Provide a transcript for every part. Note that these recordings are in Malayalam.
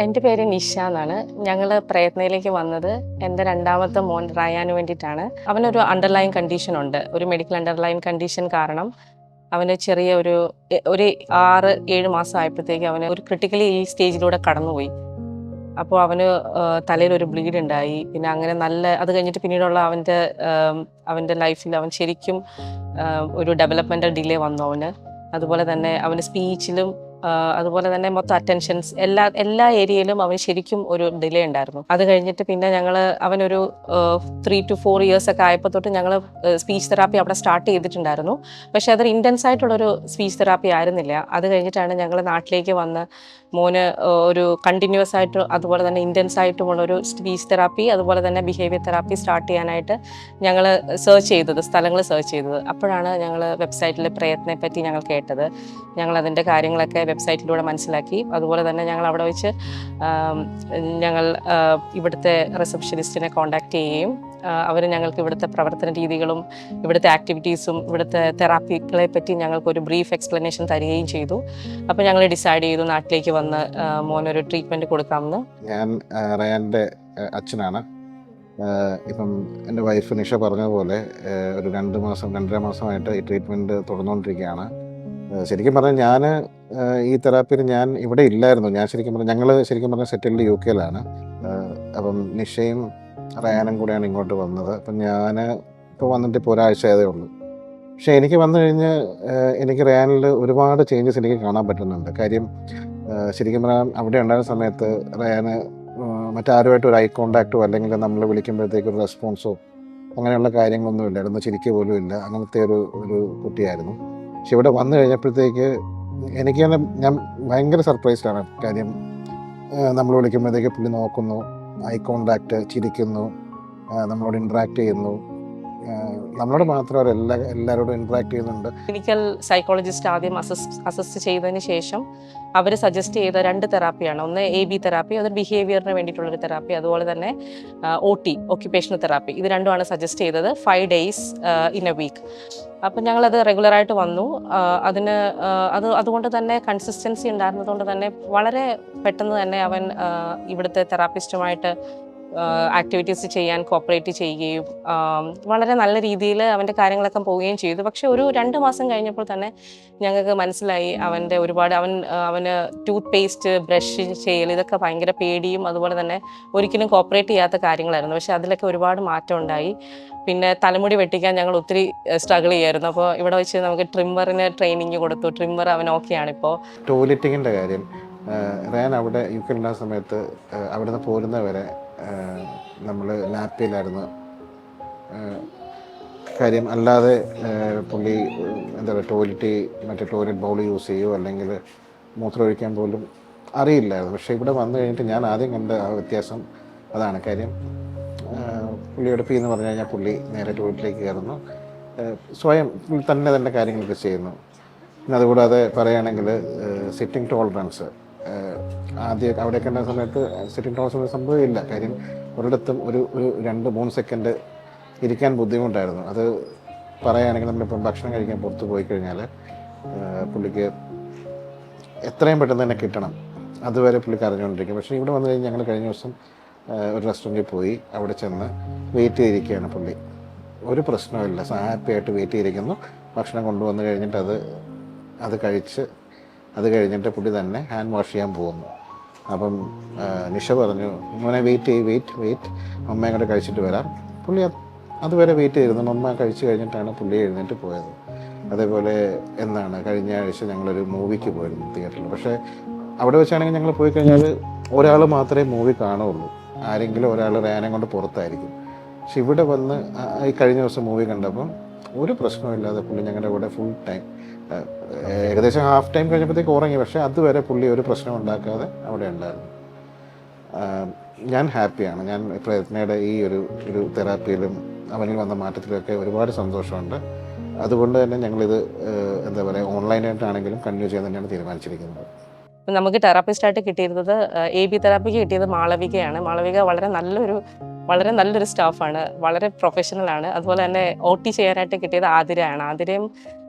എൻ്റെ പേര് നിഷ എന്നാണ്. ഞങ്ങള് പ്രയത്നയിലേക്ക് വന്നത് എൻ്റെ രണ്ടാമത്തെ മോൻ റയാന് വേണ്ടിയിട്ടാണ്. അവനൊരു അണ്ടർലൈൻ കണ്ടീഷൻ ഉണ്ട്. ഒരു മെഡിക്കൽ അണ്ടർലൈൻ കണ്ടീഷൻ കാരണം അവന് ചെറിയ ഒരു 6, 7 മാസം ആയപ്പോഴത്തേക്ക് അവന് ഒരു ക്രിട്ടിക്കലി ഈ സ്റ്റേജിലൂടെ കടന്നുപോയി. അപ്പോൾ അവന് തലയിലൊരു ബ്ലീഡ് ഉണ്ടായി. പിന്നെ അങ്ങനെ അത് കഴിഞ്ഞിട്ട് പിന്നീടുള്ള അവൻ്റെ ലൈഫിൽ അവൻ ശരിക്കും ഒരു ഡെവലപ്മെൻ്റൽ ഡിലേ വന്നു അവന്. അതുപോലെ തന്നെ അവന് സ്പീച്ചിലും അതുപോലെ തന്നെ മൊത്തം അറ്റൻഷൻസ് എല്ലാ ഏരിയയിലും അവന് ശരിക്കും ഒരു ഡിലേ ഉണ്ടായിരുന്നു. അത് കഴിഞ്ഞിട്ട് പിന്നെ അവനൊരു 3 to 4 ഇയേഴ്സ് ഒക്കെ ആയപ്പോൾ തൊട്ട് ഞങ്ങൾ സ്പീച്ച് തെറാപ്പി അവിടെ സ്റ്റാർട്ട് ചെയ്തിട്ടുണ്ടായിരുന്നു. പക്ഷെ അതൊരു ഇൻറ്റൻസ് ആയിട്ടുള്ളൊരു സ്പീച്ച് തെറാപ്പി ആയിരുന്നില്ല. അത് കഴിഞ്ഞിട്ടാണ് ഞങ്ങൾ നാട്ടിലേക്ക് വന്ന് മോന് ഒരു കണ്ടിന്യൂസ് ആയിട്ട് അതുപോലെ തന്നെ ഇൻറ്റൻസ് ആയിട്ടുമുള്ളൊരു സ്പീച്ച് തെറാപ്പി അതുപോലെ തന്നെ ബിഹേവിയർ തെറാപ്പി സ്റ്റാർട്ട് ചെയ്യാനായിട്ട് ഞങ്ങൾ സ്ഥലങ്ങൾ സെർച്ച് ചെയ്തത്. അപ്പോഴാണ് ഞങ്ങൾ വെബ്സൈറ്റിൽ പ്രയത്നത്തെ പറ്റി ഞങ്ങൾ കേട്ടത്. ഞങ്ങൾ അതിൻ്റെ കാര്യങ്ങളൊക്കെ വെബ്സൈറ്റിലൂടെ മനസ്സിലാക്കി. അതുപോലെ തന്നെ ഞങ്ങൾ അവിടെ വെച്ച് ഞങ്ങൾ ഇവിടുത്തെ റിസപ്ഷനിസ്റ്റിനെ കോൺടാക്റ്റ് ചെയ്യുകയും അവർ ഞങ്ങൾക്ക് ഇവിടുത്തെ പ്രവർത്തന രീതികളും ഇവിടുത്തെ ആക്ടിവിറ്റീസും ഇവിടുത്തെ തെറാപ്പികളെ പറ്റി ഞങ്ങൾക്കൊരു ബ്രീഫ് എക്സ്പ്ലനേഷൻ തരികയും ചെയ്തു. അപ്പോൾ ഞങ്ങൾ ഡിസൈഡ് ചെയ്തു നാട്ടിലേക്ക് വന്ന് മോനൊരു ട്രീറ്റ്മെൻറ്റ് കൊടുക്കാമെന്ന്. ഞാൻ റയാൻ്റെ അച്ഛനാണ്. ഇപ്പം എൻ്റെ വൈഫ് നിഷ പറഞ്ഞതുപോലെ ഒരു 2-2.5 മാസമായിട്ട് ഈ ട്രീറ്റ്മെൻറ്റ് തുടർന്നുകൊണ്ടിരിക്കുകയാണ്. ശരിക്കും പറഞ്ഞാൽ ഞാൻ ഈ തെറാപ്പിയിൽ ഞാൻ ഇവിടെ ഇല്ലായിരുന്നു. ഞങ്ങൾ ശരിക്കും പറഞ്ഞാൽ സെറ്റിൽഡ് UK-ലാണ്. അപ്പം നിഷയും റയാനും കൂടെയാണ് ഇങ്ങോട്ട് വന്നത്. അപ്പം ഞാൻ ഇപ്പോൾ വന്നിട്ട് ഇപ്പോൾ ഒരാഴ്ച ആയതേ ഉള്ളൂ. പക്ഷേ എനിക്ക് വന്നു കഴിഞ്ഞ് എനിക്ക് റയാനിൽ ഒരുപാട് ചേഞ്ചസ് എനിക്ക് കാണാൻ പറ്റുന്നുണ്ട്. കാര്യം ശരിക്കും പറഞ്ഞാൽ അവിടെ ഉണ്ടായിരുന്ന സമയത്ത് റയാന് മറ്റാരുമായിട്ട് ഒരു ഐ കോണ്ടാക്റ്റോ അല്ലെങ്കിൽ നമ്മൾ വിളിക്കുമ്പോഴത്തേക്കൊരു റെസ്പോൺസോ അങ്ങനെയുള്ള കാര്യങ്ങളൊന്നും ഇല്ലായിരുന്നു. ചിരിക്കുക പോലും ഇല്ല. അങ്ങനത്തെ ഒരു കുട്ടിയായിരുന്നു. പക്ഷെ ഇവിടെ വന്നു കഴിഞ്ഞപ്പോഴത്തേക്ക് എനിക്ക് തന്നെ ഞാൻ ഭയങ്കര സർപ്രൈസ്ഡാണ്. കാര്യം നമ്മൾ വിളിക്കുമ്പോഴത്തേക്ക് പുള്ളി നോക്കുന്നു, ഐ കോണ്ടാക്റ്റ്, ചിരിക്കുന്നു, നമ്മളോട് ഇൻട്രാക്ട് ചെയ്യുന്നു. നമ്മളോട് മാത്രമല്ല എല്ലാവരോടും ഇൻട്രാക്ട് ചെയ്യുന്നുണ്ട്. ക്ലിനിക്കൽ സൈക്കോളജിസ്റ്റ് ആദ്യം അസസ് ചെയ്തതിന് ശേഷം അവർ സജസ്റ്റ് ചെയ്ത 2 തെറാപ്പിയാണ്. ഒന്ന് AB തെറാപ്പി, അതൊരു ബിഹേവിയറിന് വേണ്ടിയിട്ടുള്ളൊരു തെറാപ്പി. അതുപോലെ തന്നെ OT, ഒക്യുപേഷണൽ തെറാപ്പി. ഇത് രണ്ടുമാണ് സജസ്റ്റ് ചെയ്തത് 5 days in a week. അപ്പം ഞങ്ങളത് റെഗുലറായിട്ട് വന്നു. അതുകൊണ്ട് തന്നെ കൺസിസ്റ്റൻസി ഉണ്ടായിരുന്നതുകൊണ്ട് തന്നെ വളരെ പെട്ടെന്ന് തന്നെ അവൻ ഇവിടുത്തെ തെറാപ്പിസ്റ്റുമായിട്ട് ആക്ടിവിറ്റീസ് ചെയ്യാൻ കോപ്പറേറ്റ് ചെയ്യുകയും വളരെ നല്ല രീതിയിൽ അവൻ്റെ കാര്യങ്ങളൊക്കെ പോവുകയും ചെയ്തു. പക്ഷെ ഒരു 2 മാസം കഴിഞ്ഞപ്പോൾ തന്നെ ഞങ്ങൾക്ക് മനസ്സിലായി അവന് ടൂത്ത് പേസ്റ്റ്, ബ്രഷ് ചെയ്യൽ ഇതൊക്കെ ഭയങ്കര പേടിയും അതുപോലെ തന്നെ ഒരിക്കലും കോപ്പറേറ്റ് ചെയ്യാത്ത കാര്യങ്ങളായിരുന്നു. പക്ഷെ അതിലൊക്കെ ഒരുപാട് മാറ്റം ഉണ്ടായി. പിന്നെ തലമുടി വെട്ടിക്കാൻ ഞങ്ങൾ ഒത്തിരി സ്ട്രഗിൾ ചെയ്യായിരുന്നു. അപ്പോൾ ഇവിടെ വെച്ച് നമുക്ക് ട്രിമ്മറിന് ട്രെയിനിങ് കൊടുത്തു. ട്രിമ്മർ അവൻ ഓക്കെയാണിപ്പോൾ. ടോയ്ലറ്റിങ്ങിൻ്റെ കാര്യം റയാൻ അവിടെ UK-ലുള്ള സമയത്ത് അവിടെ നിന്ന് പോരുന്നവരെ നമ്മൾ നാപ്പിയിലായിരുന്നു. കാര്യം അല്ലാതെ പുള്ളി എന്താ പറയുക മറ്റേ ടോയ്ലറ്റ് ബൗൾ യൂസ് ചെയ്യുമോ അല്ലെങ്കിൽ മൂത്രമൊഴിക്കാൻ പോലും അറിയില്ലായിരുന്നു. പക്ഷേ ഇവിടെ വന്നു കഴിഞ്ഞിട്ട് ഞാൻ ആദ്യം കണ്ട ആ വ്യത്യാസം അതാണ്. കാര്യം പുള്ളി എടുപ്പിന്ന് പറഞ്ഞു കഴിഞ്ഞാൽ പുള്ളി നേരെ ടോയ്ലറ്റിലേക്ക് കയറുന്നു, സ്വയം തന്നെ കാര്യങ്ങളൊക്കെ ചെയ്യുന്നു. പിന്നെ അതുകൂടാതെ പറയുകയാണെങ്കിൽ സിറ്റിംഗ് ടോളറൻസ് ആദ്യം അവിടെയൊക്കെ ഉണ്ടായ സമയത്ത് സിറ്റിംഗ് ടോളറൻസ് സംഭവമില്ല. കാര്യം ഒരിടത്തും ഒരു 2-3 സെക്കൻഡ് ഇരിക്കാൻ ബുദ്ധിമുട്ടായിരുന്നു. അത് പറയുകയാണെങ്കിൽ നമ്മളിപ്പം ഭക്ഷണം കഴിക്കാൻ പുറത്ത് പോയി കഴിഞ്ഞാൽ പുള്ളിക്ക് എത്രയും പെട്ടെന്ന് തന്നെ കിട്ടണം, അതുവരെ പുള്ളിക്ക് അറിഞ്ഞുകൊണ്ടിരിക്കും. പക്ഷേ ഇവിടെ വന്നു കഴിഞ്ഞാൽ ഞങ്ങൾ കഴിഞ്ഞ ദിവസം ഒരു റെസ്റ്റോറൻറ്റിൽ പോയി, അവിടെ ചെന്ന് വെയിറ്റ് ചെയ്തിരിക്കുകയാണ് പുള്ളി. ഒരു പ്രശ്നമില്ല, ഹാപ്പി ആയിട്ട് വെയിറ്റ് ചെയ്തിരിക്കുന്നു. ഭക്ഷണം കൊണ്ടുവന്ന് കഴിഞ്ഞിട്ട് അത് കഴിഞ്ഞിട്ട് പുള്ളി തന്നെ ഹാൻഡ് വാഷ് ചെയ്യാൻ പോകുന്നു. അപ്പം നിഷ പറഞ്ഞു, മോനെ വെയിറ്റ് അമ്മയും കൂടെ കഴിച്ചിട്ട് വരാം. പുള്ളി അതുവരെ വെയിറ്റ് ചെയ്തിരുന്നു. അമ്മ കഴിച്ച് കഴിഞ്ഞിട്ടാണ് പുള്ളി എഴുന്നേറ്റ് പോയത്. അതേപോലെ കഴിഞ്ഞ ആഴ്ച ഞങ്ങളൊരു മൂവിക്ക് പോയിരുന്നു തിയേറ്ററിൽ. പക്ഷേ അവിടെ വെച്ചാണെങ്കിൽ ഞങ്ങൾ പോയി കഴിഞ്ഞാൽ ഒരാൾ മാത്രമേ മൂവി കാണുള്ളൂ, ആരെങ്കിലും ഒരാൾ റയാനെ കൊണ്ട് പുറത്തായിരിക്കും. പക്ഷെ ഇവിടെ വന്ന് ഈ കഴിഞ്ഞ ദിവസം മൂവി കണ്ടപ്പം ഒരു പ്രശ്നമില്ലാതെ പുള്ളി ഞങ്ങളുടെ കൂടെ ഫുൾ ടൈം, ഏകദേശം ഹാഫ് ടൈം കഴിഞ്ഞപ്പോഴത്തേക്ക് ഉറങ്ങി. പക്ഷേ അതുവരെ പുള്ളി ഒരു പ്രശ്നം ഉണ്ടാക്കാതെ അവിടെ ഉണ്ടായിരുന്നു. ഞാൻ ഹാപ്പിയാണ്. ഞാൻ പ്രയത്നയുടെ ഈ ഒരു തെറാപ്പിയിലും അവനിൽ വന്ന മാറ്റത്തിലൊക്കെ ഒരുപാട് സന്തോഷമുണ്ട്. അതുകൊണ്ട് തന്നെ ഞങ്ങളിത് ഓൺലൈനായിട്ടാണെങ്കിലും കണ്ടിന്യൂ ചെയ്യാൻ തന്നെയാണ് തീരുമാനിച്ചിരിക്കുന്നത്. അപ്പം നമുക്ക് തെറാപ്പിസ്റ്റായിട്ട് കിട്ടിയിരുന്നത് AB തെറാപ്പിക്ക് കിട്ടിയത് മാളവികയാണ്. മാളവിക വളരെ നല്ലൊരു സ്റ്റാഫാണ്, വളരെ പ്രൊഫഷണലാണ്. അതുപോലെ തന്നെ OT ചെയ്യാനായിട്ട് കിട്ടിയത് ആതിരയാണ്. ആതിരയും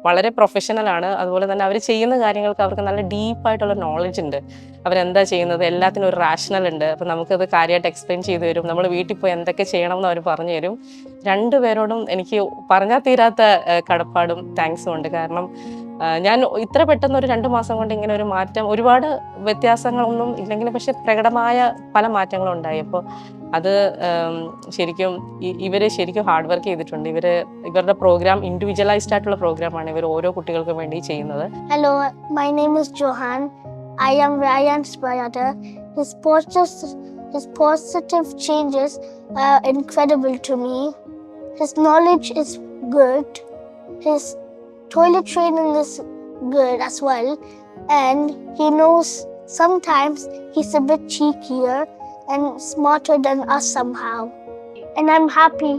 വളരെ പ്രൊഫഷണലാണ്. അതുപോലെ തന്നെ അവർ ചെയ്യുന്ന കാര്യങ്ങൾക്ക് അവർക്ക് നല്ല ഡീപ്പായിട്ടുള്ള നോളജ് ഉണ്ട്. അവരെന്താ ചെയ്യുന്നത് എല്ലാത്തിനും ഒരു റാഷണൽ ഉണ്ട്. അപ്പം നമുക്കത് കാര്യമായിട്ട് എക്സ്പ്ലെയിൻ ചെയ്തു തരും. നമ്മൾ വീട്ടിൽ പോയി എന്തൊക്കെ ചെയ്യണം എന്ന് അവർ പറഞ്ഞു തരും. രണ്ടുപേരോടും എനിക്ക് പറഞ്ഞാൽ തീരാത്ത കടപ്പാടും താങ്ക്സും ഉണ്ട്. കാരണം ഞാൻ ഇത്ര പെട്ടെന്ന് ഒരു 2 മാസം കൊണ്ട് ഇങ്ങനെ ഒരു മാറ്റം, ഒരുപാട് വ്യത്യാസങ്ങളൊന്നും ഇല്ലെങ്കിലും പക്ഷെ പ്രകടമായ പല മാറ്റങ്ങളും ഉണ്ടായി. അപ്പോൾ അത് ശരിക്കും ഇവർ ശരിക്കും ഹാർഡ് വർക്ക് ചെയ്തിട്ടുണ്ട്. ഇവരുടെ പ്രോഗ്രാം ഇൻഡിവിജ്വലൈസ്ഡ് ആയിട്ടുള്ള പ്രോഗ്രാമാണ് ഇവർ ഓരോ കുട്ടികൾക്കും വേണ്ടി ചെയ്യുന്നത്. Hello, my name is Johan. I am Ryan's brother. His positive changes are incredible to me. His knowledge is good. His toilet training is good as well. And he knows sometimes he's a bit cheekier and smarter than us somehow. And I'm happy